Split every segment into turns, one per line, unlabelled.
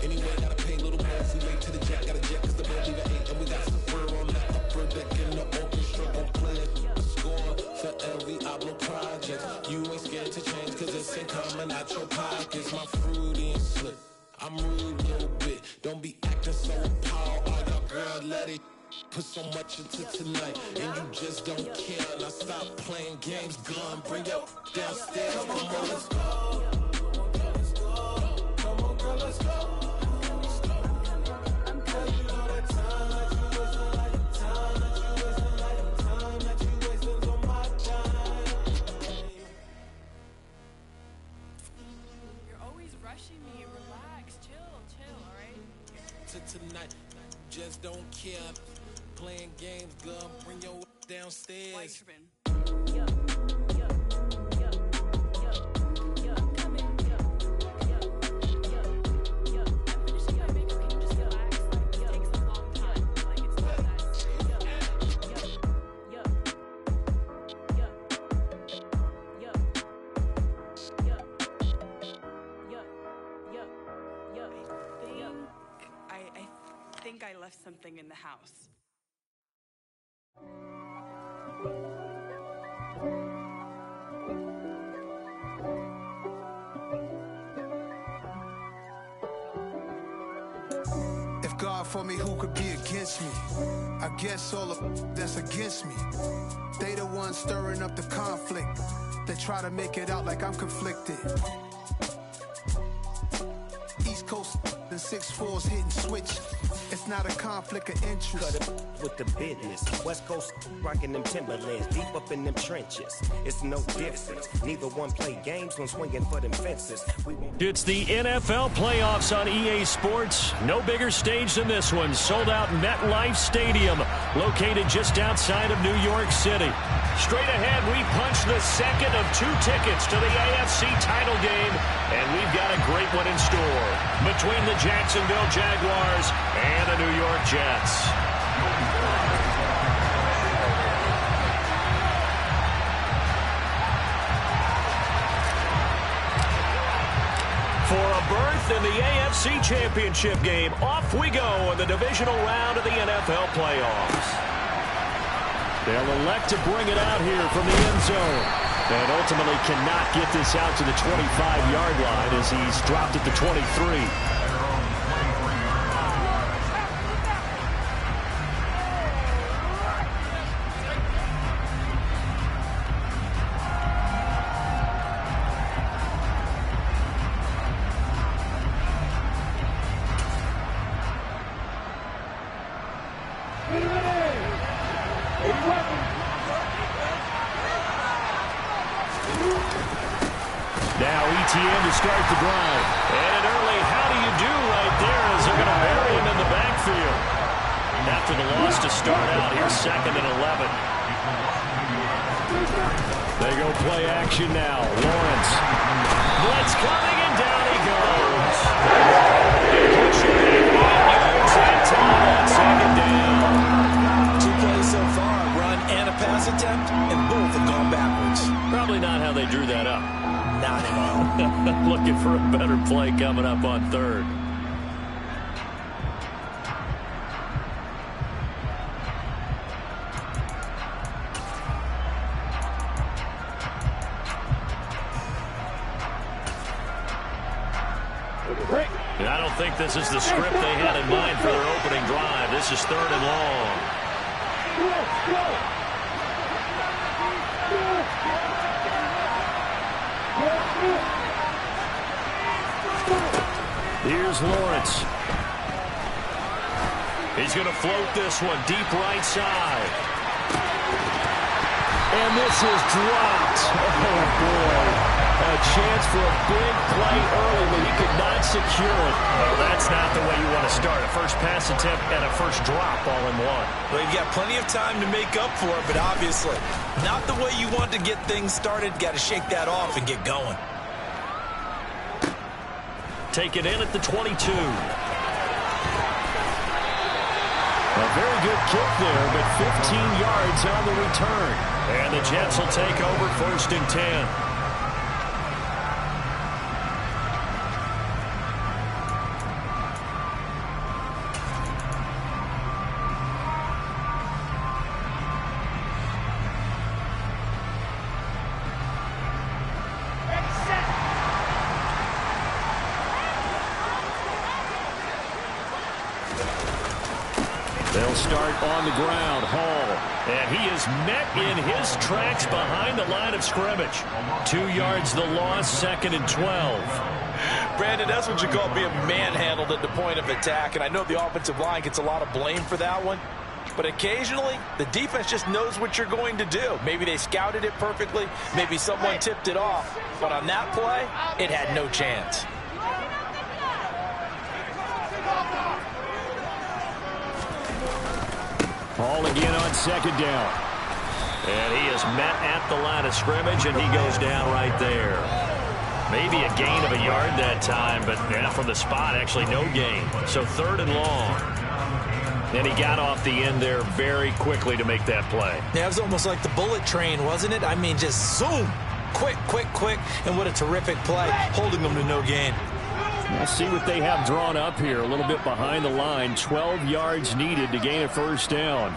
Anyway, gotta pay a little more if we late to the jet. Got a jet cause the boat leave at 8. And we got some fur on the upper deck in the orchestra. Gon' play a score for every Oblo project. You ain't scared to change cause it's ain't coming out your pockets. My fruity and slip. I'm rude a little bit. Don't be acting so appalled. All y'all girl, let it put so much into tonight. And you just don't care. Now stop playing games, gun. Bring your downstairs. Come on, girl, let's go. Come on, girl, let's go. Tonight, just don't care. Playing games, gun, bring your downstairs.
I left something in the house.
If God for me, who could be against me? I guess all of that's against me. They the ones stirring up the conflict. They try to make it out like I'm conflicted. East Coast and 6'4's hitting switch. It's not a conflict of interest.
Cut it with the business. West Coast rocking them Timberlands, deep up in them trenches. It's no difference. Neither one play games when swinging for them fences.
It's the NFL playoffs on EA Sports. No bigger stage than this one. Sold out MetLife Stadium, located just outside of New York City. Straight ahead, we punch the second of 2 tickets to the AFC title game, and we've got a great one in store between the Jacksonville Jaguars and the New York Jets. For a berth in the AFC Championship game, off we go in the divisional round of the NFL playoffs. They'll elect to bring it out here from the end zone. And ultimately cannot get this out to the 25-yard line as he's dropped at the 23. Now ETN to start the drive. And early, how do you do right there as they're going to bury him in the backfield. After the loss to start out, here's 2nd and 11. They go play action now. Lawrence. Blitz coming, and down he goes. And 2nd down.
2 plays so far, a run and a pass attempt, and both have gone backwards.
Probably not how they drew that up.
Not at all.
Looking for a better play coming up on 3rd. And I don't think this is the script they had in mind for their opening drive. This is 3rd and long. Here's Lawrence. He's going to float this one deep right side. And this is dropped. Oh, boy. A chance for a big play early, but he could not secure it. Well, that's not the way you want to start. A first pass attempt and a first drop all in one.
Well, you've got plenty of time to make up for it, but obviously not the way you want to get things started. Got to shake that off and get going.
Take it in at the 22. A very good kick there, but 15 yards on the return. And the Jets will take over 1st and 10. They'll start on the ground. Hall. And he is met in his tracks behind the line of scrimmage. 2 yards the loss, 2nd and 12.
Brandon, that's what you call being manhandled at the point of attack. And I know the offensive line gets a lot of blame for that one. But occasionally, the defense just knows what you're going to do. Maybe they scouted it perfectly. Maybe someone tipped it off. But on that play, it had no chance.
Hall again on 2nd down. And he is met at the line of scrimmage, and he goes down right there. Maybe a gain of a yard that time, but from the spot, actually no gain. So 3rd and long. And he got off the end there very quickly to make that play.
Yeah, it was almost like the bullet train, wasn't it? I mean, just zoom. Quick, quick, quick. And what a terrific play, holding them to no gain.
We'll see what they have drawn up here. A little bit behind the line. 12 yards needed to gain a 1st down.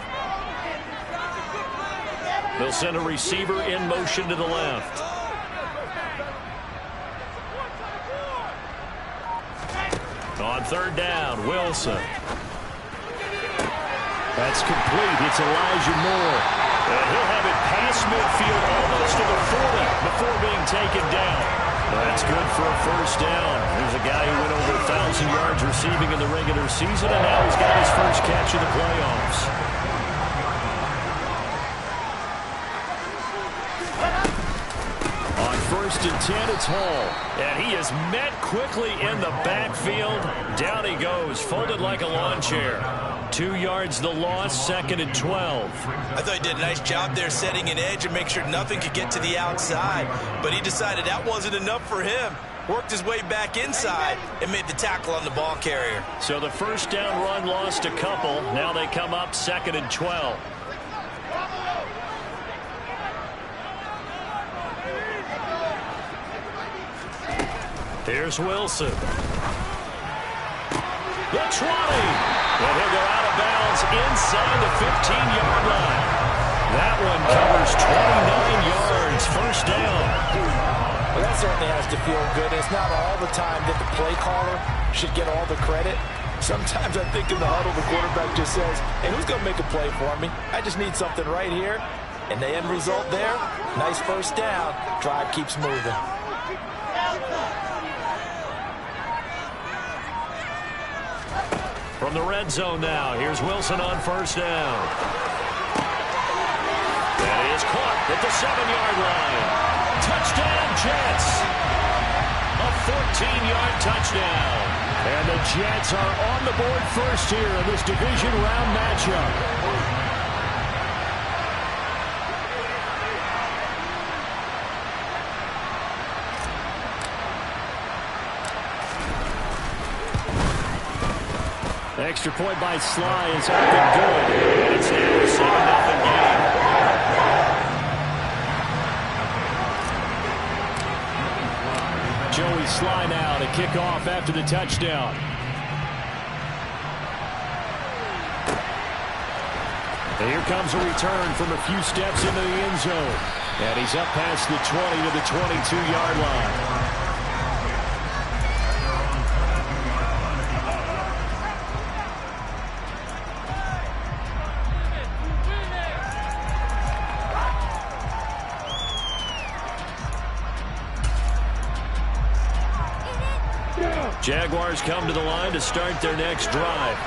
They'll send a receiver in motion to the left. On 3rd down, Wilson. That's complete. It's Elijah Moore. And he'll have it past midfield almost to the 40 before being taken down. That's good for a 1st down. There's a guy who went over 1,000 yards receiving in the regular season, and now he's got his first catch of the playoffs. On 1st and 10, it's Hall. And he is met quickly in the backfield. Down he goes, folded like a lawn chair. 2 yards the loss, 2nd and 12.
I thought he did a nice job there setting an edge and make sure nothing could get to the outside. But he decided that wasn't enough for him. Worked his way back inside and made the tackle on the ball carrier.
So the 1st down run lost a couple. Now they come up 2nd and 12. Here's Wilson. The 20. And he'll go out of bounds inside the 15-yard line. That one covers 29 yards. 1st down.
Well, that certainly has to feel good. It's not all the time that the play caller should get all the credit. Sometimes I think in the huddle, the quarterback just says, hey, who's going to make a play for me? I just need something right here. And the end result there, nice 1st down. Drive keeps moving.
From the red zone now, here's Wilson on 1st down. That is caught at the 7-yard line. Touchdown, Jets. A 14-yard touchdown. And the Jets are on the board first here in this division round matchup. Extra point by Sly is up and good. It's now a 7-0 game. Joey Sly now to kick off after the touchdown. And here comes a return from a few steps into the end zone. And he's up past the 20 to the 22-yard line. Jaguars come to the line to start their next drive.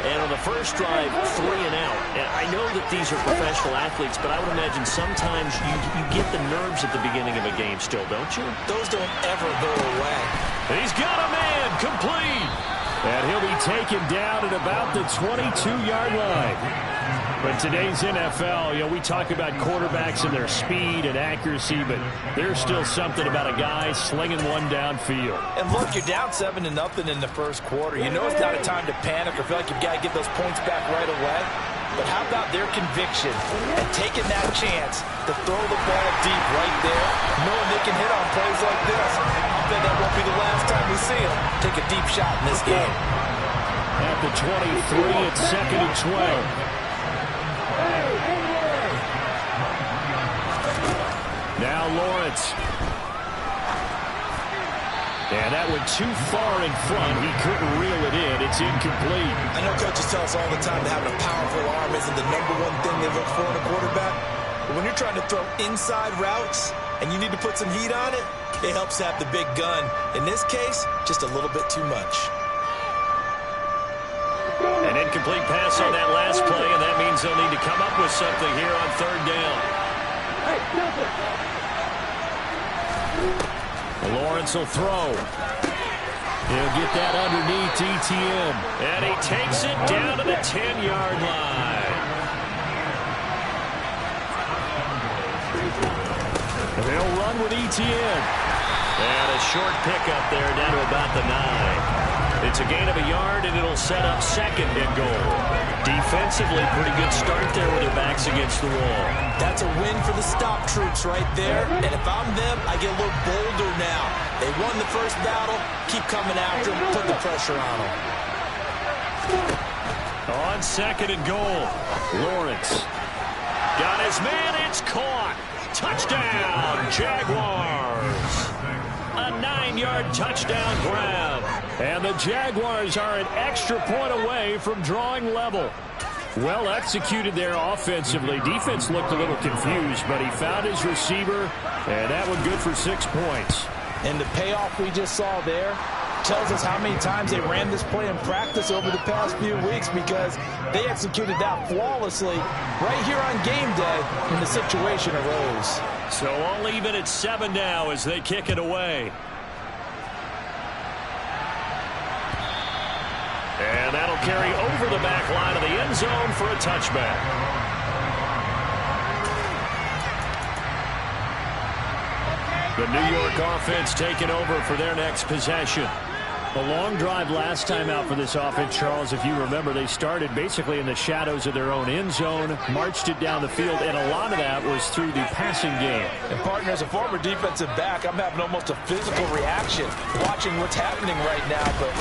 And on the first drive, 3 and out. And I know that these are professional athletes, but I would imagine sometimes you get the nerves at the beginning of a game still, don't you?
Those don't ever go away.
He's got a man, complete. And he'll be taken down at about the 22-yard line. But today's NFL, we talk about quarterbacks and their speed and accuracy, but there's still something about a guy slinging one downfield.
And look, you're down 7-0 in the first quarter. You know it's not a time to panic or feel like you've got to get those points back right away. But how about their conviction and taking that chance to throw the ball deep right there, knowing they can hit on plays like this? I bet that won't be the last time we see them take a deep shot in this game.
At the 23, it's 2nd and 12. Now Lawrence. And that went too far in front. He couldn't reel it in. It's incomplete.
I know coaches tell us all the time that having a powerful arm isn't the #1 thing they look for in a quarterback. But when you're trying to throw inside routes and you need to put some heat on it, it helps have the big gun. In this case, just a little bit too much.
An incomplete pass on that last play, and that means they'll need to come up with something here on 3rd down. Lawrence will throw. He'll get that underneath ETN. And he takes it down to the 10-yard line. They'll run with ETN. And a short pickup there down to about the 9. It's a gain of a yard, and it'll set up 2nd and goal. Defensively, pretty good start there with their backs against the wall.
That's a win for the stop troops right there. And if I'm them, I get a little bolder now. They won the first battle. Keep coming after them. Put the pressure on them.
On 2nd and goal, Lawrence got his man. It's caught. Touchdown, Jaguars. A 9-yard touchdown grab. And the Jaguars are an extra point away from drawing level. Well executed there offensively. Defense looked a little confused, but he found his receiver, and that one good for 6 points.
And the payoff we just saw there tells us how many times they ran this play in practice over the past few weeks, because they executed that flawlessly right here on game day when the situation arose.
So all even at 7 now as they kick it away. And that'll carry over the back line of the end zone for a touchback. The New York offense taking over for their next possession. A long drive last time out for this offense, Charles. If you remember, they started basically in the shadows of their own end zone, marched it down the field, and a lot of that was through the passing game.
And, partner, as a former defensive back, I'm having almost a physical reaction watching what's happening right now. But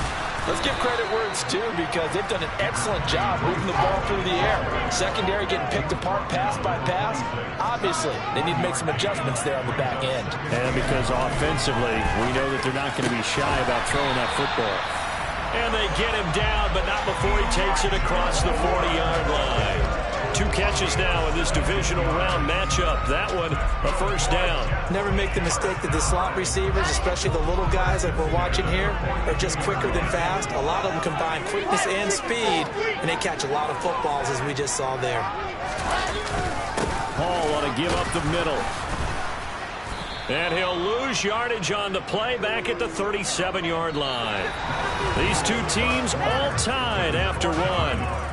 let's give credit where it's due, because they've done an excellent job moving the ball through the air. Secondary getting picked apart pass by pass. Obviously, they need to make some adjustments there on the back end.
And because offensively, we know that they're not going to be shy about throwing that football. And they get him down, but not before he takes it across the 40-yard line. 2 catches now in this divisional round matchup. That one, a first down.
Never make the mistake that the slot receivers, especially the little guys like we're watching here, are just quicker than fast. A lot of them combine quickness and speed, and they catch a lot of footballs, as we just saw there.
Hall want to give up the middle. And he'll lose yardage on the play back at the 37-yard line. These two teams all tied after 1.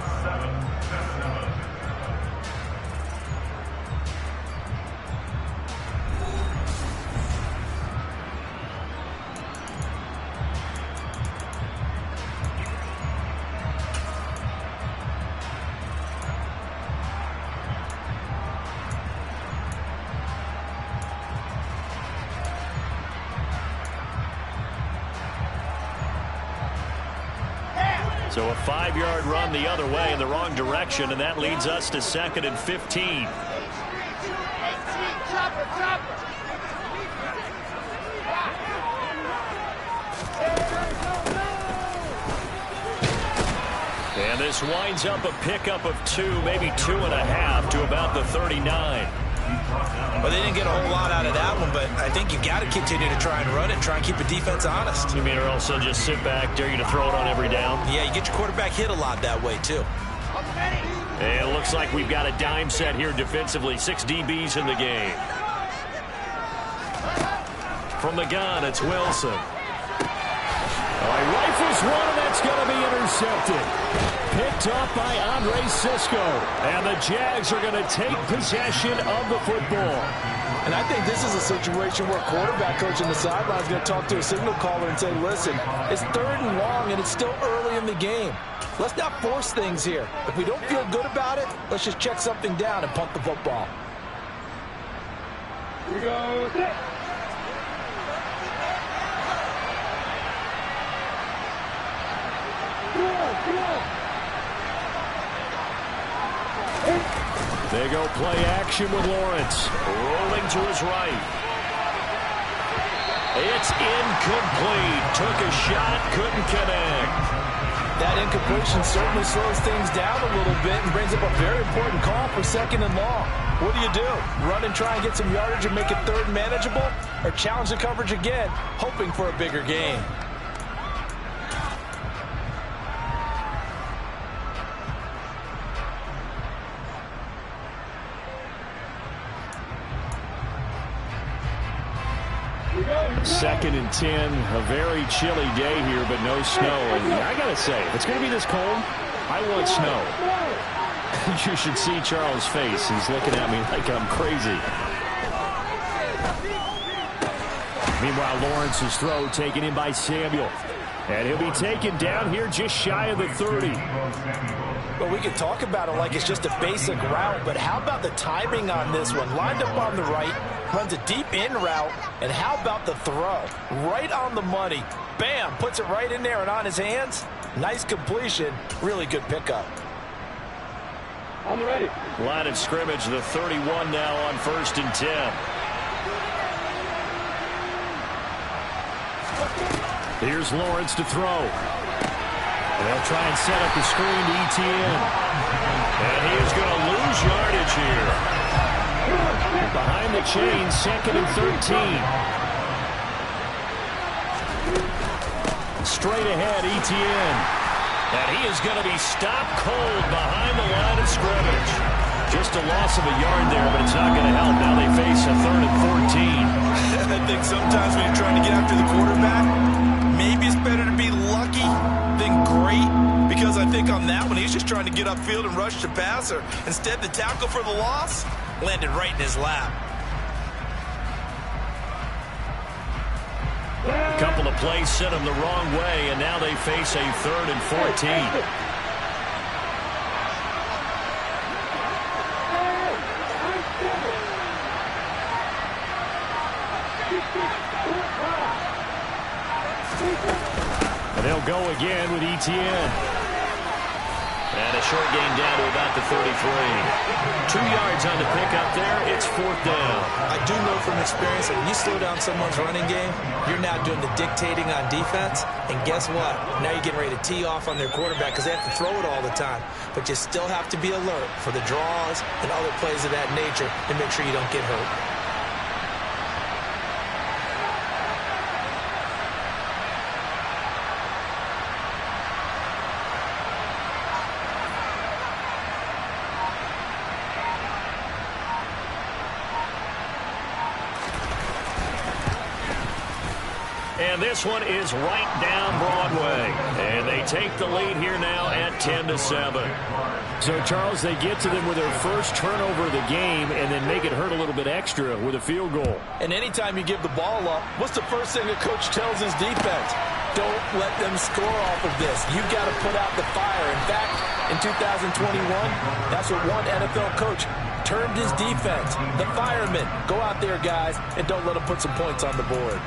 So a 5-yard run the other way in the wrong direction, and that leads us to 2nd and 15. And this winds up a pickup of 2, maybe 2.5 to about the 39.
Well, they didn't get a whole lot out of that one, but I think you've got to continue to try and run it, try and keep the defense honest.
You mean, or else they'll just sit back, dare you to throw it on every down?
Yeah, you get your quarterback hit a lot that way, too.
And it looks like we've got a dime set here defensively. 6 DBs in the game. From the gun, it's Wilson. He rifles one, and that's going to be intercepted. Picked up by Andre Sisco. And the Jags are going to take possession of the football.
And I think this is a situation where quarterback coach on the sideline is going to talk to a signal caller and say, listen, it's 3rd and long, and it's still early in the game. Let's not force things here. If we don't feel good about it, let's just check something down and punt the football.
Here we go.
They go play action with Lawrence. Rolling to his right. It's incomplete. Took a shot, couldn't connect.
That incompletion certainly slows things down a little bit and brings up a very important call for 2nd and long. What do? Run and try and get some yardage and make it 3rd manageable? Or challenge the coverage again, hoping for a bigger gain?
Second and 10, a very chilly day here, but no snow. And I got to say, if it's going to be this cold, I want snow. You should see Charles' face. He's looking at me like I'm crazy. Meanwhile, Lawrence's throw taken in by Samuel. And he'll be taken down here just shy of the 30.
Well, we can talk about it like it's just a basic route, but how about the timing on this one? Lined up on the right, runs a deep in route, and how about the throw? Right on the money. Bam! Puts it right in there and on his hands. Nice completion. Really good pickup.
I'm ready. Line of scrimmage, the 31 now on 1st and 10. Here's Lawrence to throw. They'll try and set up the screen to ETN. And he is going to lose yardage here. Behind the chain, 2nd and 13. Straight ahead, ETN. And he is going to be stopped cold behind the line of scrimmage. Just a loss of a yard there, but it's not going to help. Now they face a 3rd and 14.
I think sometimes when you're trying to get after the quarterback, maybe it's better to be lucky than great, because I think on that one, he's just trying to get upfield and rush the passer. Instead, the tackle for the loss landed right in his lap.
A couple of plays sent them the wrong way, and now they face a 3rd and 14. And they'll go again with ETN. And a short gain down to about the 33. 2 yards on the pickup there. It's 4th down.
I do know from experience that when you slow down someone's running game, you're now doing the dictating on defense. And guess what? Now you're getting ready to tee off on their quarterback because they have to throw it all the time. But you still have to be alert for the draws and other plays of that nature to make sure you don't get hurt.
And this one is right down Broadway. And they take the lead here now at 10-7. So, Charles, they get to them with their first turnover of the game and then make it hurt a little bit extra with a field goal.
And anytime you give the ball up, what's the first thing a coach tells his defense? Don't let them score off of this. You've got to put out the fire. In fact, in 2021, that's what one NFL coach termed his defense. The firemen. Go out there, guys, and don't let them put some points on the board.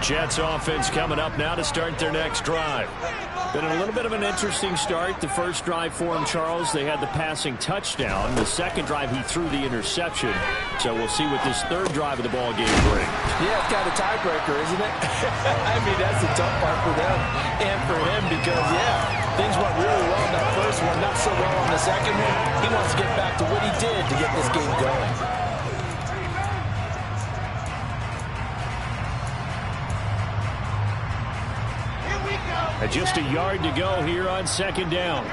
Jets offense coming up now to start their next drive. Been a little bit of an interesting start. The first drive for him, Charles, they had the passing touchdown. The second drive, he threw the interception. So we'll see what this third drive of the ball game brings.
Yeah, it's kind of a tiebreaker, isn't it? I mean, that's the tough part for them and for him because, yeah, things went really well in that first one, not so well on the second one. He wants to get back to what he did to get this game going.
Just a yard to go here on second down.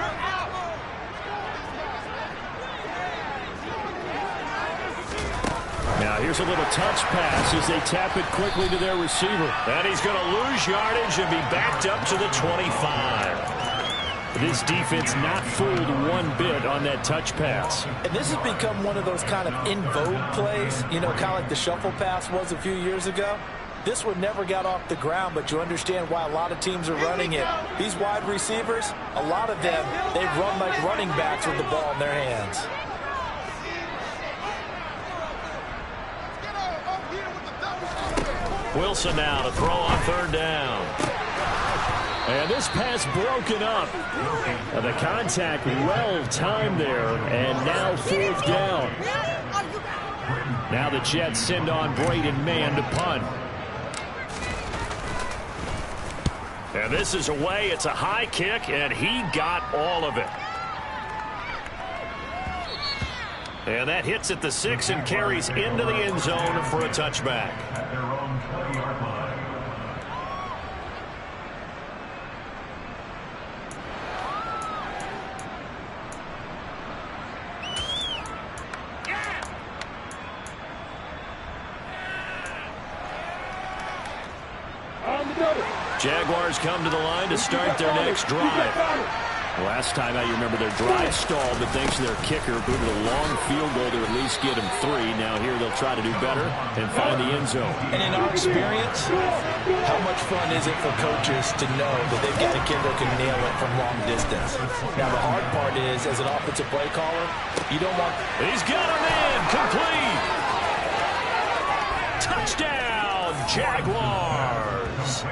Now here's a little touch pass as they tap it quickly to their receiver. And he's going to lose yardage and be backed up to the 25. This defense not fooled one bit on that touch pass.
And this has become one of those kind of in vogue plays, you know, kind of like the shuffle pass was a few years ago. This one never got off the ground, but you understand why a lot of teams are running it. These wide receivers, a lot of them, they run like running backs with the ball in their hands.
Wilson now to throw on third down. And this pass broken up. The contact well-timed there, and now 4th down. Now the Jets send on Braden Mann to punt. And this is away. It's a high kick, and he got all of it. And that hits at the 6 and carries into the end zone for a touchback.
At their own 20-yard line.
Jaguars come to the line to start their next drive. Last time out, you remember their drive stalled, but thanks to their kicker, booted a long field goal to at least get them 3. Now here they'll try to do better and find the end zone.
And in our experience, how much fun is it for coaches to know that they've got a kid that can nail it from long distance? Now the hard part is, as an offensive play caller, you don't want...
He's got a man, complete! Touchdown, Jaguars!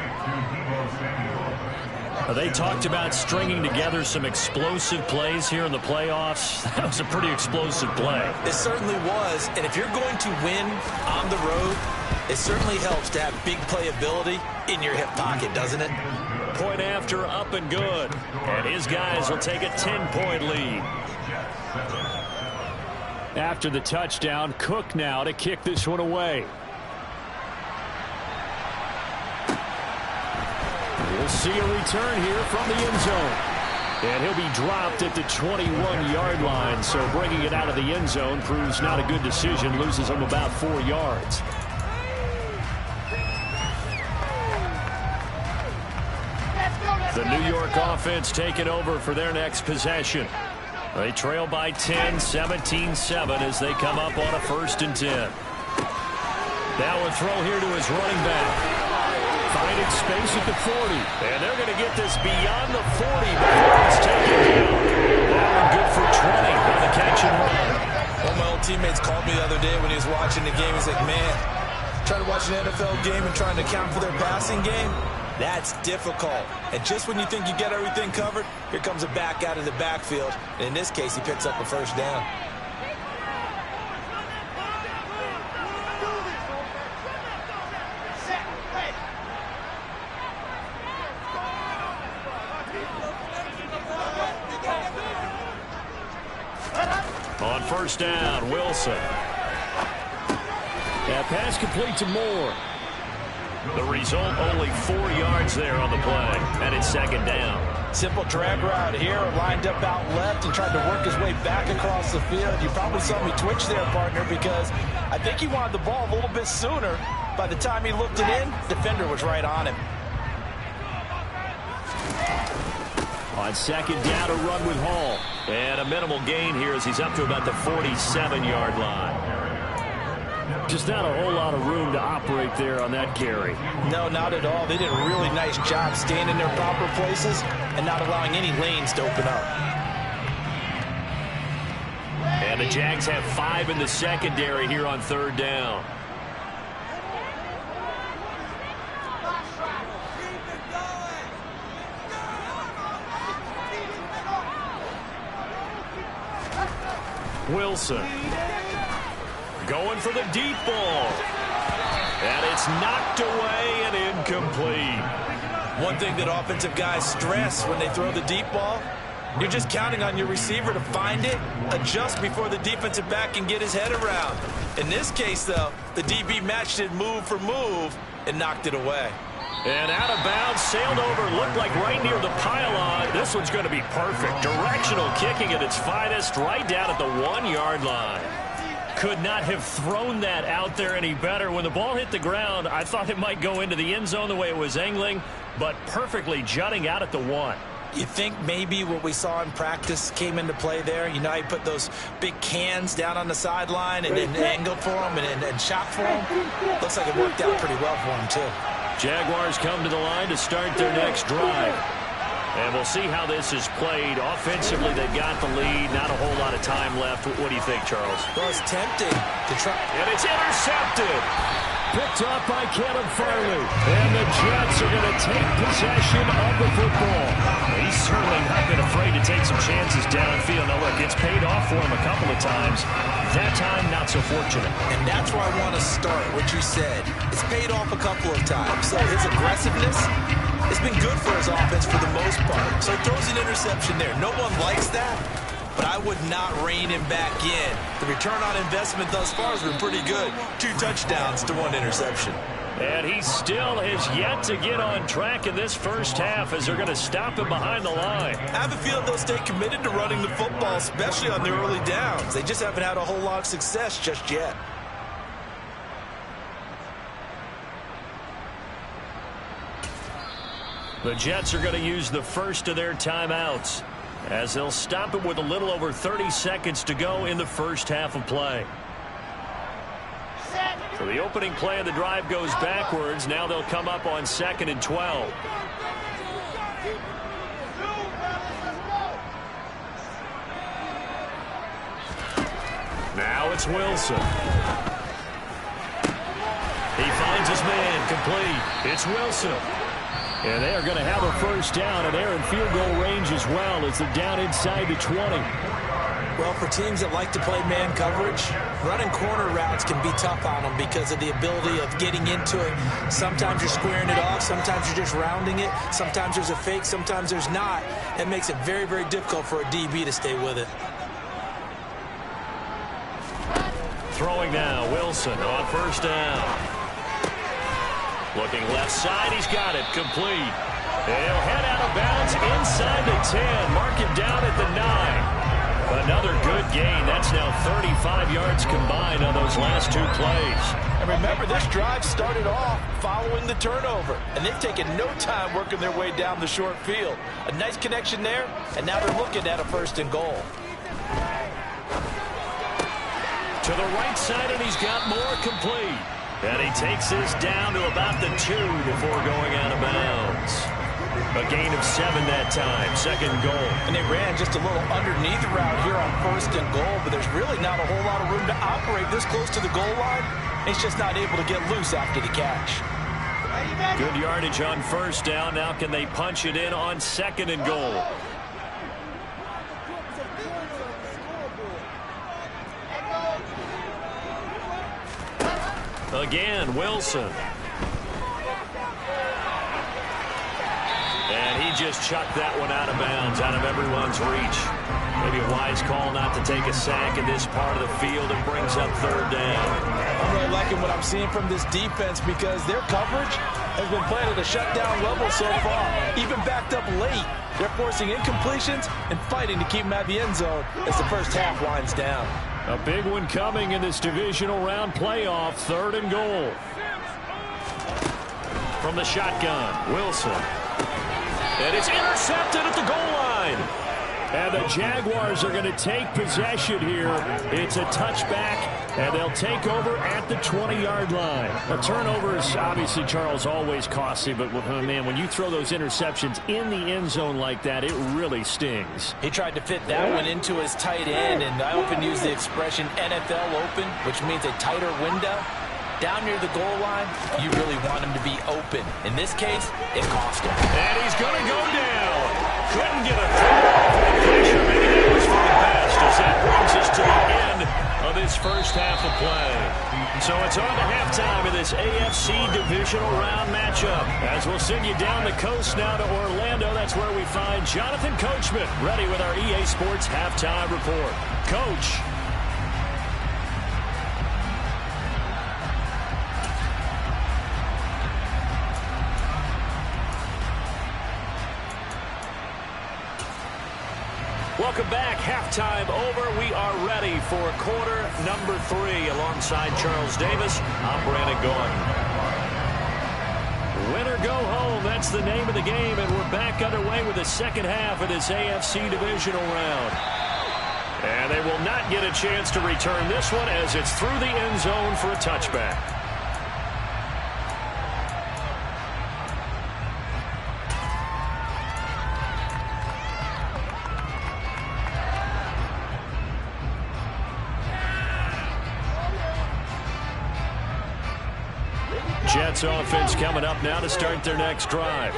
They talked about stringing together some explosive plays here in the playoffs. That was a pretty explosive play.
It certainly was, and if you're going to win on the road, it certainly helps to have big playability in your hip pocket, doesn't it?
Point after, up and good. And his guys will take a 10-point lead. After the touchdown, Cook now to kick this one away. We'll see a return here from the end zone. And he'll be dropped at the 21-yard line. So bringing it out of the end zone proves not a good decision. Loses him about 4 yards. The New York offense taking over for their next possession. They trail by 10, 17-7 as they come up on a 1st and 10. Now a throw here to his running back. Finding space at the 40. And they're going to get this beyond the 40 before it's taken down. That one good for 20 on the catch and run.
One of my old teammates called me the other day when he was watching the game. He's like, man, trying to watch an NFL game and trying to account for their passing game, that's difficult. And just when you think you get everything covered, here comes a back out of the backfield. And in this case, he picks up a 1st down.
On 1st down, Wilson. That pass complete to Moore. The result, only 4 yards there on the play, and it's 2nd down.
Simple drag route here, lined up out left and tried to work his way back across the field. You probably saw me twitch there, partner, because I think he wanted the ball a little bit sooner. By the time he looked it in, defender was right on him.
On 2nd down, a run with Hall. And a minimal gain here as he's up to about the 47-yard line. Just not a whole lot of room to operate there on that carry.
No, not at all. They did a really nice job staying in their proper places and not allowing any lanes to open up.
And the Jags have 5 in the secondary here on 3rd down. Wilson going for the deep ball. And it's knocked away and incomplete.
One thing that offensive guys stress when they throw the deep ball, you're just counting on your receiver to find it, adjust before the defensive back can get his head around. In this case, though, the DB matched it move for move and knocked it away.
And out of bounds, sailed over, looked like right near the pylon. This one's going to be perfect. Directional kicking at its finest, right down at the 1-yard line. Could not have thrown that out there any better. When the ball hit the ground, I thought it might go into the end zone the way it was angling, but perfectly jutting out at the 1.
You think maybe what we saw in practice came into play there? You know, he put those big cans down on the sideline and angled for him and shot for him. Looks like it worked out pretty well for him, too.
Jaguars come to the line to start their next drive. And we'll see how this is played. Offensively, they've got the lead. Not a whole lot of time left. What do you think, Charles?
Well, it's tempting to try.
And it's intercepted. picked off by Caleb Farley. And the Jets are going to take possession of the football. He's certainly not been afraid to take some chances downfield. Now, look, it's paid off for him a couple of times. That time, not so fortunate.
And that's where I want to start, what you said. It's paid off a couple of times. So his aggressiveness has been good for his offense for the most part. So he throws an interception there. No one likes that, but I would not rein him back in. The return on investment thus far has been pretty good. 2 touchdowns to 1 interception.
And he still has yet to get on track in this first half as they're going to stop him behind the line.
I have a feeling they'll stay committed to running the football, especially on the early downs. They just haven't had a whole lot of success just yet.
The Jets are going to use the first of their timeouts as they'll stop it with a little over 30 seconds to go in the first half of play. So the opening play of the drive goes backwards. Now they'll come up on 2nd and 12. Now it's Wilson. He finds his man, complete. It's Wilson. And they are going to have a first down, and they're in field goal range as well as they're down inside the 20.
Well, for teams that like to play man coverage, running corner routes can be tough on them because of the ability of getting into it. Sometimes you're squaring it off. Sometimes you're just rounding it. Sometimes there's a fake. Sometimes there's not. It makes it very, very difficult for a DB to stay with it.
Throwing now, Wilson on first down. Looking left side, he's got it, complete. He'll head out of bounds inside the 10, mark it down at the 9. Another good gain. That's now 35 yards combined on those last 2 plays.
And remember, this drive started off following the turnover, and they've taken no time working their way down the short field. A nice connection there, and now they're looking at a 1st and goal.
To the right side, and he's got more, complete. And he takes this down to about the 2 before going out of bounds. A gain of 7 that time, 2nd goal.
And they ran just a little underneath the route here on 1st and goal, but there's really not a whole lot of room to operate this close to the goal line. He's just not able to get loose after the catch.
Good yardage on 1st down. Now can they punch it in on 2nd and goal? Again, Wilson. And he just chucked that one out of bounds, out of everyone's reach. Maybe a wise call not to take a sack in this part of the field. It brings up 3rd down.
I'm really liking what I'm seeing from this defense because their coverage has been playing at a shutdown level so far. Even backed up late, they're forcing incompletions and fighting to keep them at the end zone as the first half winds down.
A big one coming in this divisional round playoff, 3rd and goal. From the shotgun, Wilson. And it's intercepted at the goal line. And the Jaguars are going to take possession here. It's a touchback, and they'll take over at the 20-yard line. A turnover is obviously, Charles, always costly, but man, when you throw those interceptions in the end zone like that, it really stings.
He tried to fit that one into his tight end, and I often use the expression NFL open, which means a tighter window. Down near the goal line, you really want him to be open. In this case, it cost him.
And he's going to go down. Couldn't get a throw off the pressure. Maybe that was for the best as that brings us to the end of this first half of play. So it's on to halftime of this AFC divisional round matchup. As we'll send you down the coast now to Orlando, that's where we find Jonathan Coachman ready with our EA Sports halftime report. Coach. Welcome back. Halftime over. We are ready for quarter number 3 alongside Charles Davis. I'm Brandon Gordon. Win or go home. That's the name of the game, and we're back underway with the second half of this AFC divisional round. And they will not get a chance to return this one as it's through the end zone for a touchback. Jets offense coming up now to start their next drive.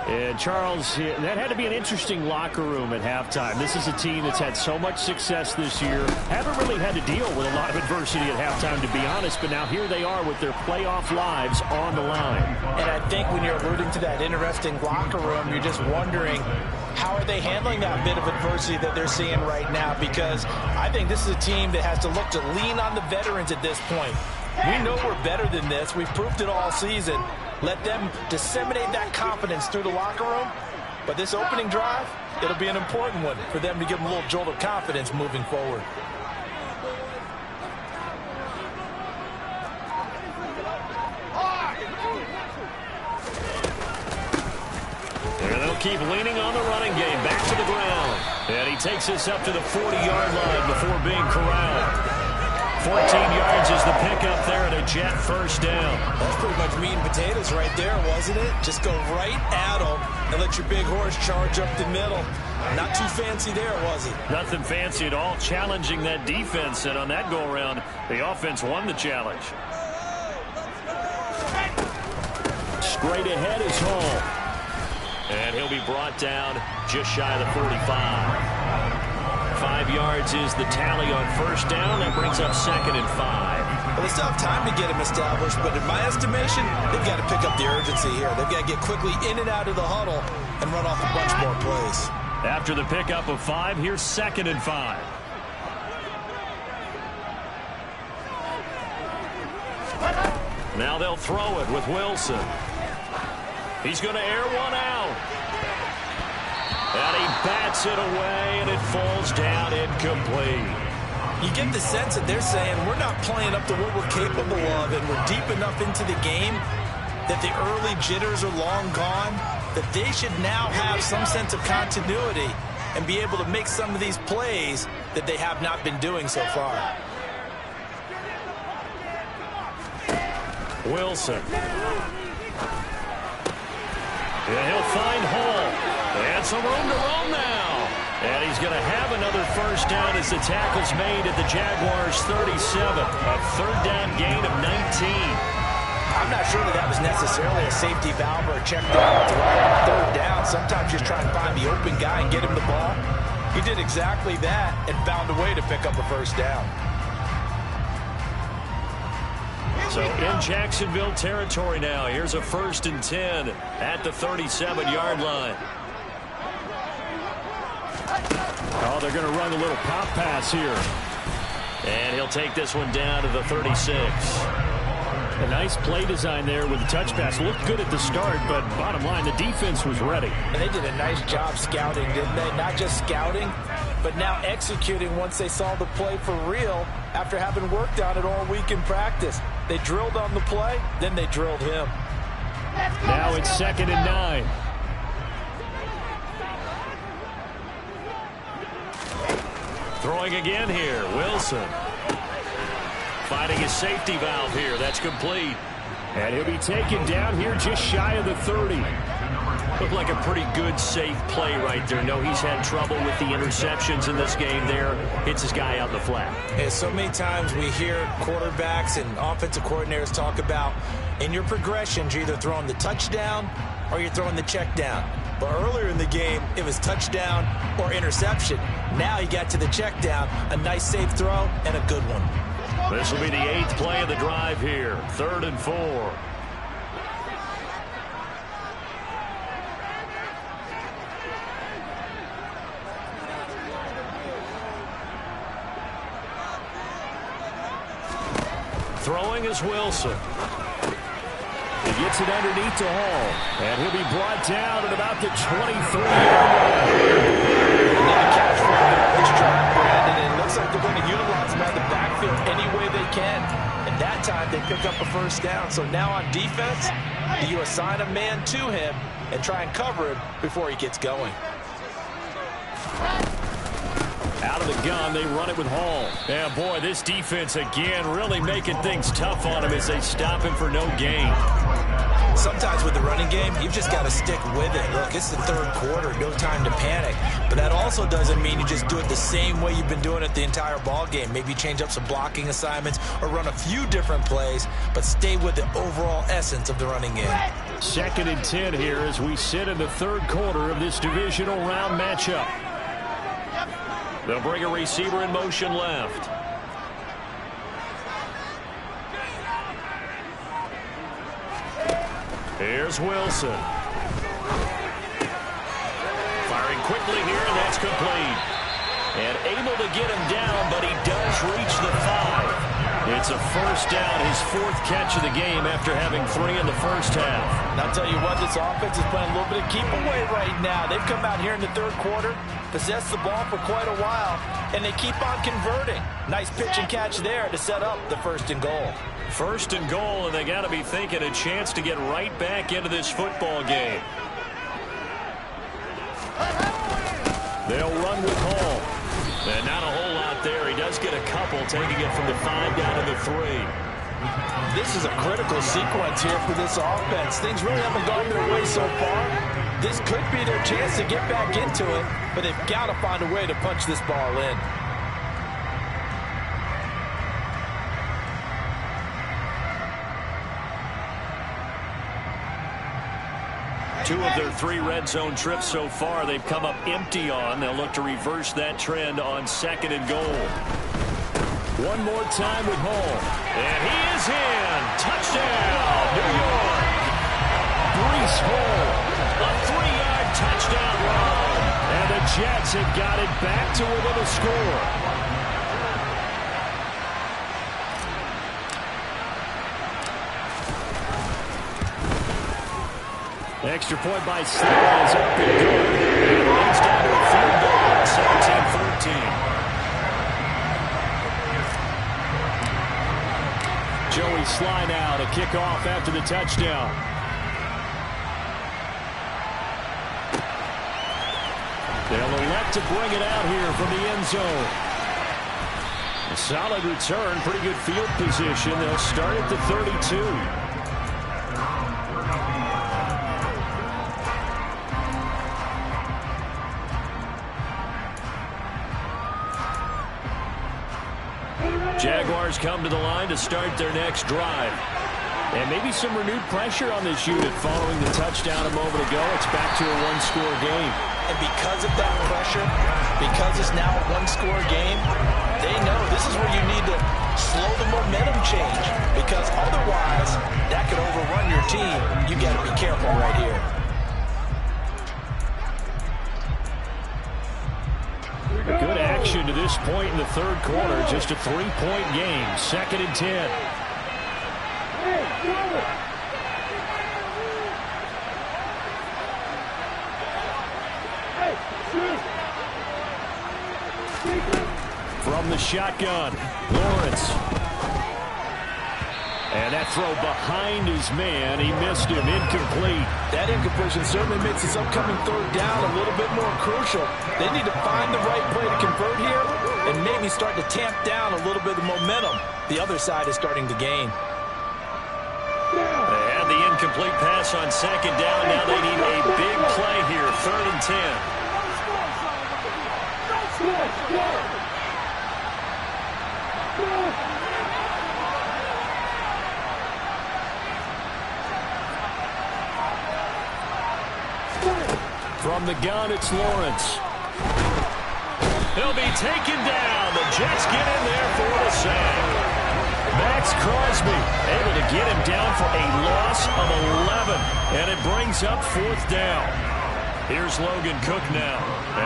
And Charles, that had to be an interesting locker room at halftime. This is a team that's had so much success this year. Haven't really had to deal with a lot of adversity at halftime, to be honest. But now here they are with their playoff lives on the line.
And I think when you're alluding to that interesting locker room, you're just wondering, how are they handling that bit of adversity that they're seeing right now? Because I think this is a team that has to look to lean on the veterans at this point. We know we're better than this. We've proved it all season. Let them disseminate that confidence through the locker room. But this opening drive, it'll be an important one for them to give them a little jolt of confidence moving forward.
And they'll keep leaning on the running game. Back to the ground. And he takes this up to the 40-yard line before being corralled. 14 yards is the pickup there and a Jet first down.
That's pretty much meat and potatoes right there, wasn't it? Just go right at them and let your big horse charge up the middle. Not too fancy there, was he?
Nothing fancy at all, challenging that defense. And on that go-around, the offense won the challenge. Straight ahead is Hall. And he'll be brought down just shy of the 45. 5 yards is the tally on first down. That brings up 2nd and 5.
Well, they still have time to get him established, but in my estimation, they've got to pick up the urgency here. They've got to get quickly in and out of the huddle and run off a bunch more plays.
After the pickup of 5, here's 2nd and 5. Now they'll throw it with Wilson. He's going to air one out. And he bats it away, and it falls down incomplete.
You get the sense that they're saying we're not playing up to what we're capable of, and we're deep enough into the game that the early jitters are long gone, that they should now have some sense of continuity and be able to make some of these plays that they have not been doing so far.
Wilson. And he'll find Hall. And some room to roam now. And he's going to have another first down as the tackle's made at the Jaguars' 37. A third down gain of 19.
I'm not sure that was necessarily a safety valve or a check down throw. Third down, sometimes just try and find the open guy and get him the ball. He did exactly that and found a way to pick up a first down.
So in Jacksonville territory now. Here's a 1st and 10 at the 37-yard line. Oh, they're going to run a little pop pass here. And he'll take this one down to the 36. A nice play design there with the touch pass. Looked good at the start, but bottom line, the defense was ready.
And they did a nice job scouting, didn't they? Not just scouting, but now executing once they saw the play for real after having worked on it all week in practice. They drilled on the play, then they drilled him.
Now it's 2nd and 9. Throwing again here, Wilson. Finding his safety valve here. That's complete. And he'll be taken down here just shy of the 30. Looked like a pretty good, safe play right there. No, he's had trouble with the interceptions in this game there. Hits his guy out in the flat.
And so many times we hear quarterbacks and offensive coordinators talk about in your progressions, you're either throwing the touchdown or you're throwing the check down. But earlier in the game, it was touchdown or interception. Now he got to the check down, a nice safe throw, and a good one.
This will be the 8th play of the drive here. 3rd and 4. Throwing is Wilson. He gets it underneath to Hall. And he'll be brought down at about the 23-yard line.
Another catch for this drive, Brandon. And it looks like they're going to utilize him out of the backfield any way they can. And that time they pick up a first down. So now on defense, do you assign a man to him and try and cover him before he gets going?
Out of the gun, they run it with Hall. Yeah, boy, this defense again really making things tough on him as they stop him for no gain.
Sometimes with the running game, you've just got to stick with it. Look, it's the third quarter, no time to panic. But that also doesn't mean you just do it the same way you've been doing it the entire ball game. Maybe change up some blocking assignments or run a few different plays, but stay with the overall essence of the running game.
2nd and 10 here as we sit in the third quarter of this divisional round matchup. They'll bring a receiver in motion left. Here's Wilson. Firing quickly here, and that's complete. And able to get him down, but he does reach the 5. It's a first down, his 4th catch of the game after having 3 in the first half.
And I'll tell you what, this offense is playing a little bit of keep away right now. They've come out here in the third quarter, possessed the ball for quite a while, and they keep on converting. Nice pitch and catch there to set up the 1st and goal.
1st and goal, and they got to be thinking a chance to get right back into this football game. They'll run with Hall. And not a whole lot there. He does get a couple, taking it from the 5 down to the 3.
This is a critical sequence here for this offense. Things really haven't gone their way so far. This could be their chance to get back into it, but they've got to find a way to punch this ball in.
Two of their 3 red zone trips so far, they've come up empty on. They'll look to reverse that trend on 2nd and goal. One more time with Hall. And he is in. Touchdown, New York. Breece Hall, a 3-yard touchdown run. And the Jets have got it back to within a score. Extra point by Slade is up and good. And it leads down to a field goal, 17-14. Joey Sly now to kick off after the touchdown. They'll elect to bring it out here from the end zone. A solid return, pretty good field position. They'll start at the 32. Jaguars come to the line to start their next drive. And maybe some renewed pressure on this unit following the touchdown a moment ago. It's back to a 1-score game.
And because of that pressure, because it's now a 1-score game, they know this is where you need to slow the momentum change. Because otherwise, that could overrun your team. You got to be careful right here.
Good action to this point in the third quarter. Just a 3-point game. 2nd and 10. From the shotgun, Lawrence. And that throw behind his man. He missed him. Incomplete.
That incompletion certainly makes this upcoming third down a little bit more crucial. They need to find the right play to convert here and maybe start to tamp down a little bit of momentum the other side is starting to gain.
They had the incomplete pass on 2nd down. Now they need a big play here. 3rd and 10. From the gun, it's Lawrence. He'll be taken down. The Jets get in there for the sack. Max Crosby able to get him down for a loss of 11. And it brings up 4th down. Here's Logan Cook now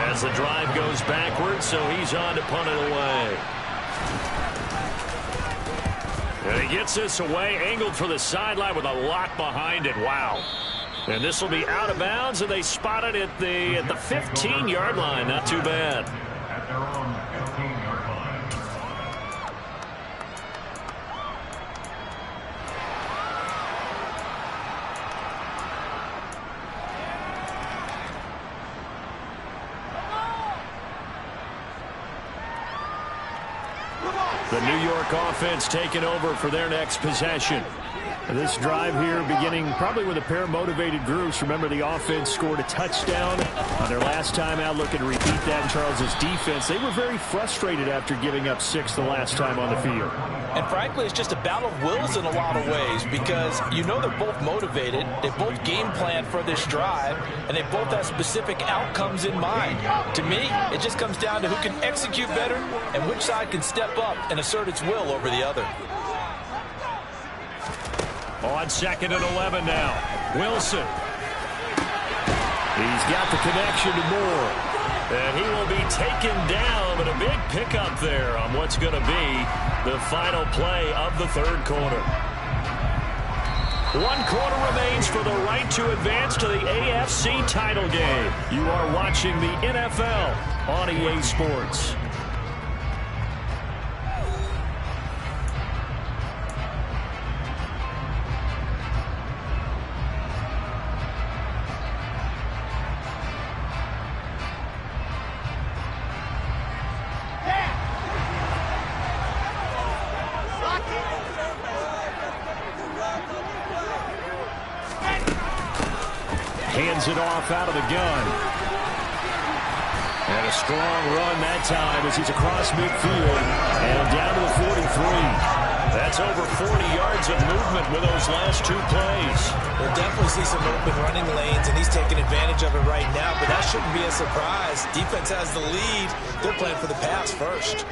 as the drive goes backwards, so he's on to punt it away. And he gets this away, angled for the sideline with a lot behind it. Wow. And this will be out of bounds, and they spot it at the 15-yard line. Not too bad.
At their own 15-yard line.
The New York offense taking over for their next possession. This drive here beginning probably with a pair of motivated groups. Remember, the offense scored a touchdown on their last time out. Looking to repeat that in Charles's defense. They were very frustrated after giving up 6 the last time on the field.
And frankly, it's just a battle of wills in a lot of ways because you know they're both motivated. They both game plan for this drive, and they both have specific outcomes in mind. To me, it just comes down to who can execute better and which side can step up and assert its will over the other.
On 2nd and 11 now. Wilson. He's got the connection to Moore. And he will be taken down, but a big pickup there on what's going to be the final play of the third quarter. 1 quarter remains for the right to advance to the AFC title game. You are watching the NFL on EA Sports. Hands it off out of the gun. And a strong run that time as he's across midfield and down to the 43. That's over 40 yards of movement with those last 2 plays.
We'll definitely see some open running lanes, and he's taking advantage of it right now, but that shouldn't be a surprise. Defense has the lead. They're playing for the pass first.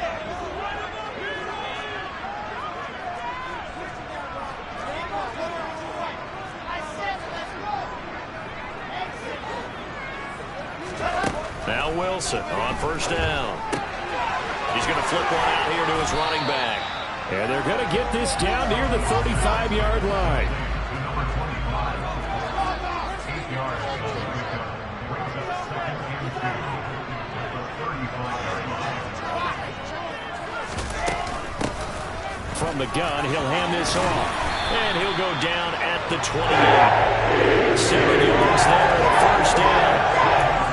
Now Wilson on first down. He's going to flip one out here to his running back. And they're going to get this down near the 35-yard line.
Number 25, 8 yards of the pickup. Brings up 2nd and 2 at the 35-yard line.
From the gun, he'll hand this off. And he'll go down at the 28. 7 yards there, the first down.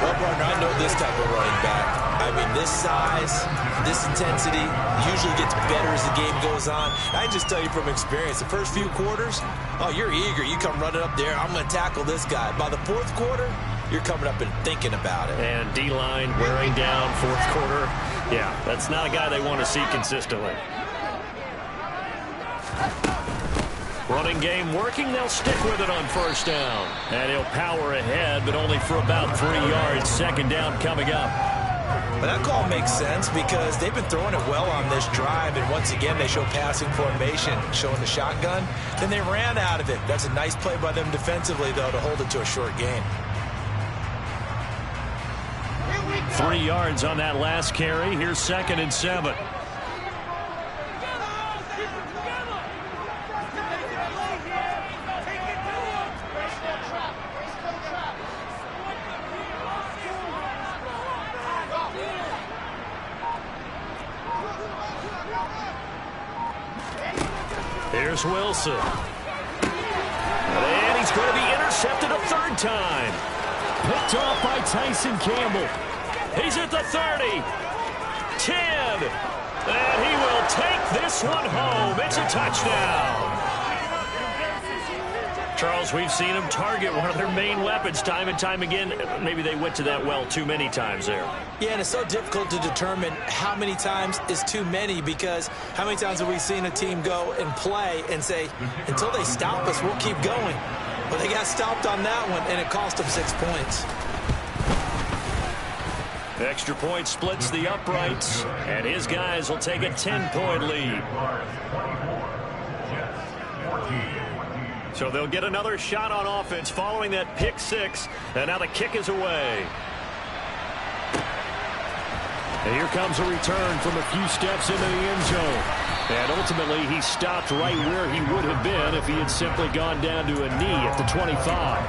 Well, partner, I know this type of running back. I mean, this size, this intensity usually gets better as the game goes on. I can just tell you from experience, the first few quarters, oh, you're eager. You come running up there, I'm going to tackle this guy. By the 4th quarter, you're coming up and thinking about it.
And D-line wearing down 4th quarter. Yeah, that's not a guy they want to see consistently. Running game working, they'll stick with it on first down. And he'll power ahead, but only for about 3 yards. 2nd down coming up.
But that call makes sense because they've been throwing it well on this drive, and once again they show passing formation, showing the shotgun. Then they ran out of it. That's a nice play by them defensively, though, to hold it to a short gain.
3 yards on that last carry. Here's 2nd and 7. Here's Wilson. And he's going to be intercepted a 3rd time. Picked off by Tyson Campbell. He's at the 30. 10. And he will take this one home. It's a touchdown. Charles, we've seen him target one of their main weapons time and time again. Maybe they went to that well too many times there.
Yeah, and it's so difficult to determine how many times is too many because how many times have we seen a team go and play and say, until they stop us, we'll keep going. But they got stopped on that one, and it cost them 6 points.
Extra point splits the uprights, and his guys will take a 10-point lead. So they'll get another shot on offense following that pick 6, and now the kick is away. And here comes a return from a few steps into the end zone. And ultimately, he stopped right where he would have been if he had simply gone down to a knee at the 25.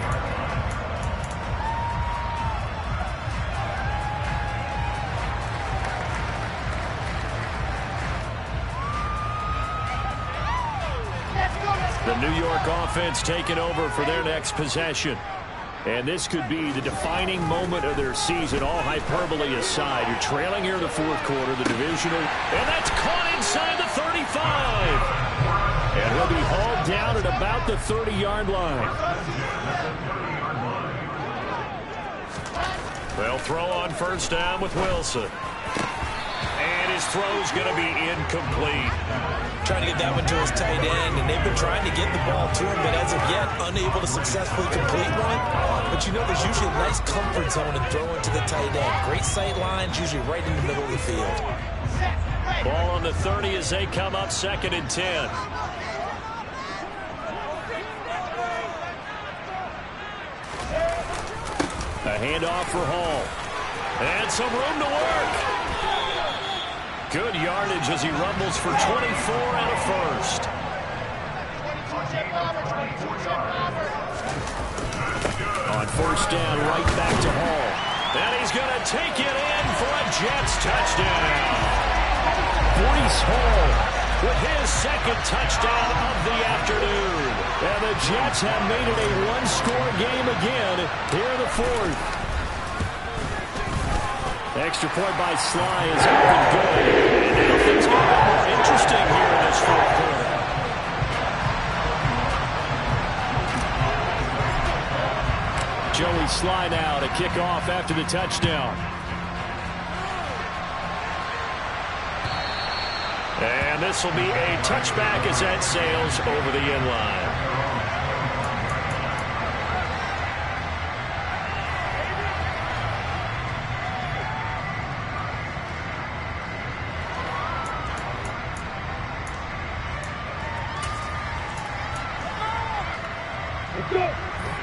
The New York offense taking over for their next possession. And this could be the defining moment of their season, all hyperbole aside. You're trailing here in the fourth quarter, the divisional, and that's caught inside the 35. And he'll be hauled down at about the 30-yard line. They'll throw on first down with Wilson. And his throw's going to be incomplete.
Trying to get that one to his tight end, and they've been trying to get the ball to him, but as of yet, unable to successfully complete one. But you know, there's usually a nice comfort zone in throwing to the tight end. Great sight lines, usually right in the middle of the field.
Ball on the 30 as they come up 2nd and 10. A handoff for Hall. And some room to work. Good yardage as he rumbles for 24 and a first. On first down, right back to Hall. And he's going to take it in for a Jets touchdown. Breece Hall with his second touchdown of the afternoon. And the Jets have made it a one-score game again here in the fourth. Extra point by Sly is up and good. And now things get a bit more interesting here in this fourth quarter. Joey Sly now to kick off after the touchdown. And this will be a touchback as that sails over the end line.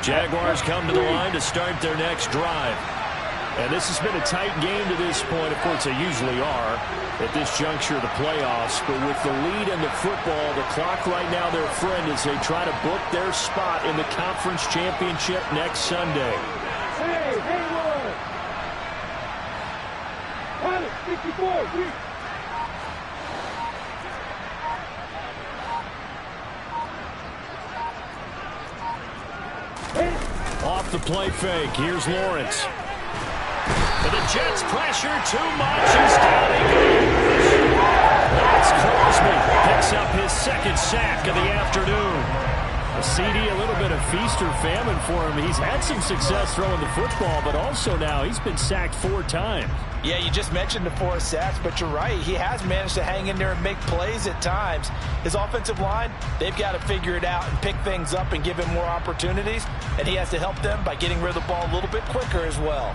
Jaguars come to the line to start their next drive. And this has been a tight game to this point. Of course, they usually are at this juncture of the playoffs. But with the lead in the football, the clock right now their friend as they try to book their spot in the conference championship next Sunday.
Hey, Hayward! 64,
Off the play fake. Here's Lawrence. But the Jets pressure too much. He's down he goes. That's Crosby. Picks up his second sack of the afternoon. A CD, a little bit of feast or famine for him. He's had some success throwing the football, but also now he's been sacked 4 times.
Yeah, you just mentioned the 4 sacks, but you're right. He has managed to hang in there and make plays at times. His offensive line, they've got to figure it out and pick things up and give him more opportunities, and he has to help them by getting rid of the ball a little bit quicker as well.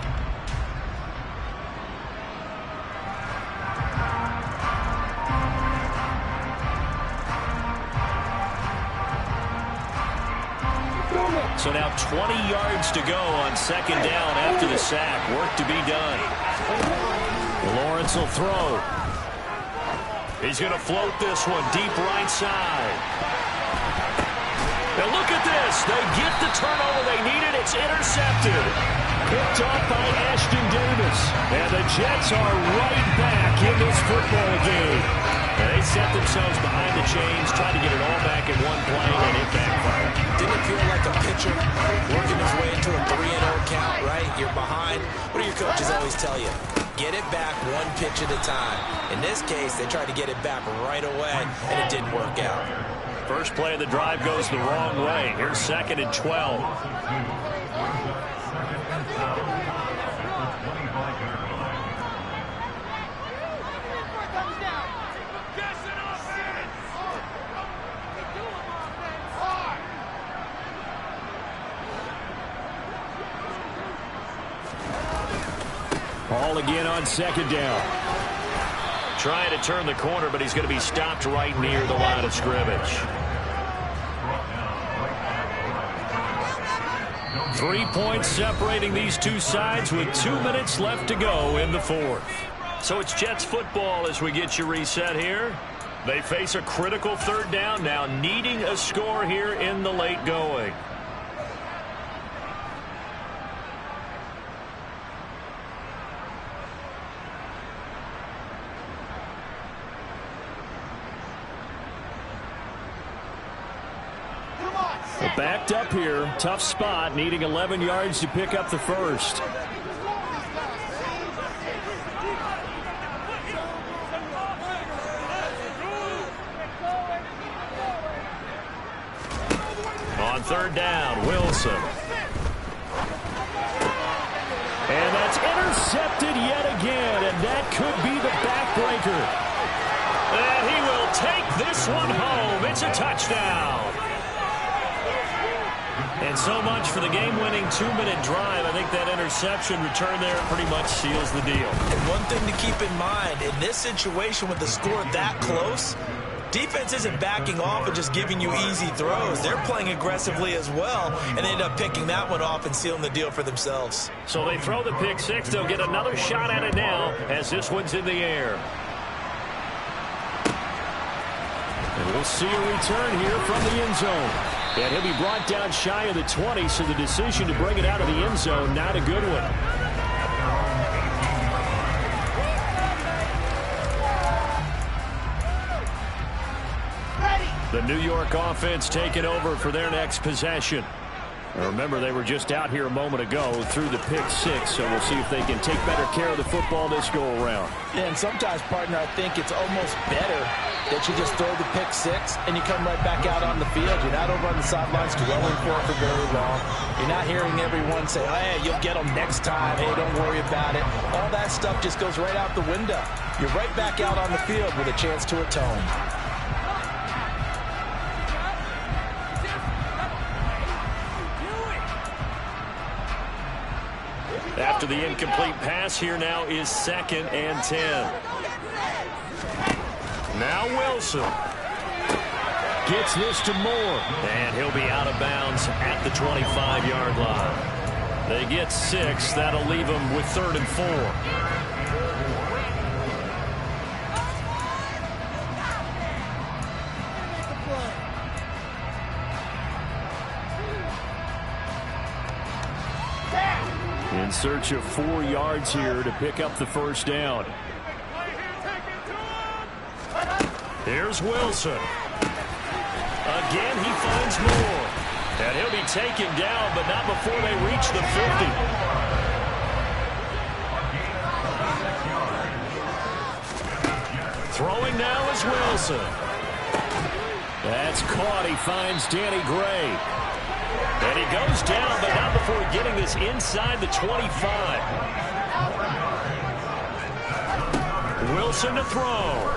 So now 20 yards to go on second down after the sack. Work to be done. Lawrence will throw. He's going to float this one deep right side. Now look at this. They get the turnover they needed. It's intercepted. Picked off by Ashton Davis. And the Jets are right back in this football game. And they set themselves behind the chains, trying to get it all back in one play, and it backfired.
Didn't it feel like a pitcher working his way into a 3-0 count, right? You're behind. What do your coaches always tell you? Get it back one pitch at a time. In this case, they tried to get it back right away, and it didn't work out.
First play of the drive goes the wrong way. Here's 2nd and 12. Ball again on second down. Trying to turn the corner, but he's going to be stopped right near the line of scrimmage. 3 points separating these two sides with 2 minutes left to go in the fourth. So it's Jets football as we get you reset here. They face a critical third down now, needing a score here in the late going. Well, backed up here, tough spot, needing 11 yards to pick up the first. On third down, Wilson. And that's intercepted yet again, and that could be the backbreaker. And he will take this one home. It's a touchdown. And so much for the game-winning 2-minute drive. I think that interception return there pretty much seals the deal.
And one thing to keep in mind, in this situation with the score that close, defense isn't backing off and just giving you easy throws. They're playing aggressively as well, and they end up picking that one off and sealing the deal for themselves.
So they throw the pick six. They'll get another shot at it now as this one's in the air. And we'll see a return here from the end zone. And he'll be brought down shy of the 20, so the decision to bring it out of the end zone, not a good one. The New York offense taking over for their next possession. Remember, they were just out here a moment ago through the pick six, so we'll see if they can take better care of the football this go-around.
Yeah, and sometimes, partner, I think it's almost better that you just throw the pick six and you come right back out on the field. You're not over on the sidelines dwelling for very long. You're not hearing everyone say, oh, hey, you'll get them next time. Hey, don't worry about it. All that stuff just goes right out the window. You're right back out on the field with a chance to atone.
After the incomplete pass, here now is 2nd and 10. Now Wilson gets this to Moore, and he'll be out of bounds at the 25-yard line. They get 6. That'll leave them with 3rd and 4. In search of 4 yards here to pick up the first down. Here's Wilson. Again, he finds Moore. And he'll be taken down, but not before they reach the 50. Throwing now is Wilson. That's caught. He finds Danny Gray. And he goes down, but not before getting this inside the 25. Wilson to throw.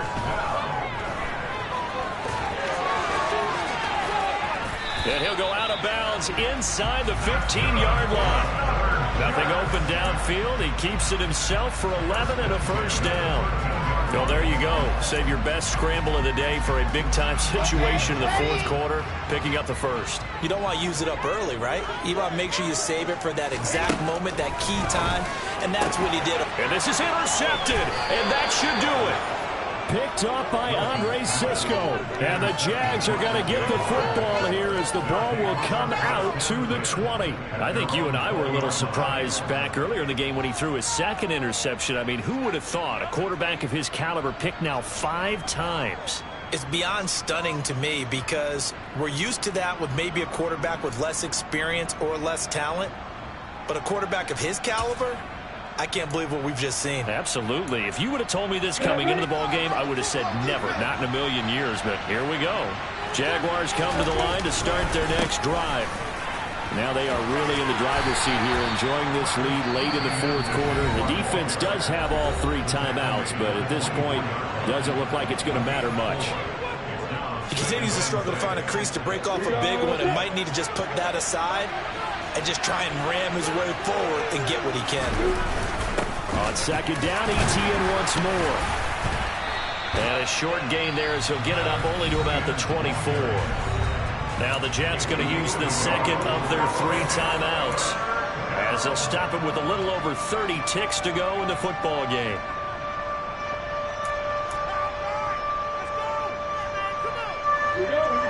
And he'll go out of bounds inside the 15-yard line. Nothing open downfield. He keeps it himself for 11 and a first down. Well, there you go. Save your best scramble of the day for a big-time situation in the fourth quarter, picking up the first.
You don't want to use it up early, right? You want to make sure you save it for that exact moment, that key time, and that's what he did.
And this is intercepted, and that should do it. Picked up by Andre Cisco. And the Jags are going to get the football here as the ball will come out to the 20. I think you and I were a little surprised back earlier in the game when he threw his 2nd interception. I mean, who would have thought a quarterback of his caliber picked now 5 times?
It's beyond stunning to me because we're used to that with maybe a quarterback with less experience or less talent. But a quarterback of his caliber, I can't believe what we've just seen.
Absolutely. If you would have told me this coming into the ballgame, I would have said never, not in a million years. But here we go. Jaguars come to the line to start their next drive. Now they are really in the driver's seat here, enjoying this lead late in the fourth quarter. The defense does have all 3 timeouts, but at this point, doesn't look like it's going to matter much.
He continues to struggle to find a crease to break off a big one and might need to just put that aside and just try and ram his way forward and get what he can.
On 2nd down, Etienne once more. And a short gain there as he'll get it up only to about the 24. Now the Jets going to use the 2nd of their 3 timeouts as they'll stop it with a little over 30 ticks to go in the football game.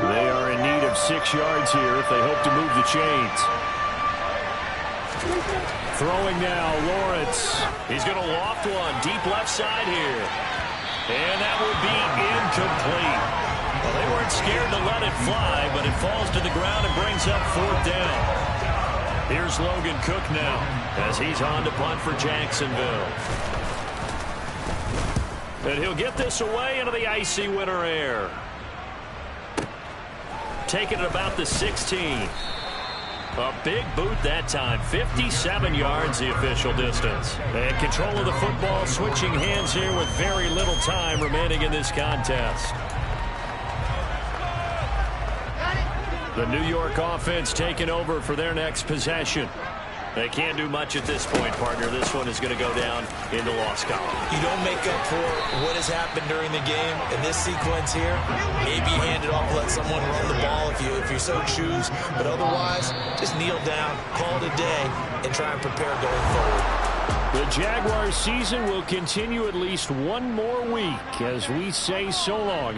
They are in need of 6 yards here if they hope to move the chains. Throwing now, Lawrence. He's going to loft one deep left side here. And that will be incomplete. Well, they weren't scared to let it fly, but it falls to the ground and brings up 4th down. Here's Logan Cook now as he's on to punt for Jacksonville. And he'll get this away into the icy winter air. Taking it about the 16. A big boot that time. 57 yards the official distance. And control of the football switching hands here with very little time remaining in this contest. The New York offense taking over for their next possession. They can't do much at this point, partner. This one is going to go down in the loss column.
You don't make up for what has happened during the game in this sequence here. Maybe hand it off, let someone run the ball if you so choose. But otherwise, just kneel down, call it a day, and try and prepare going forward.
The Jaguars season will continue at least one more week as we say so long.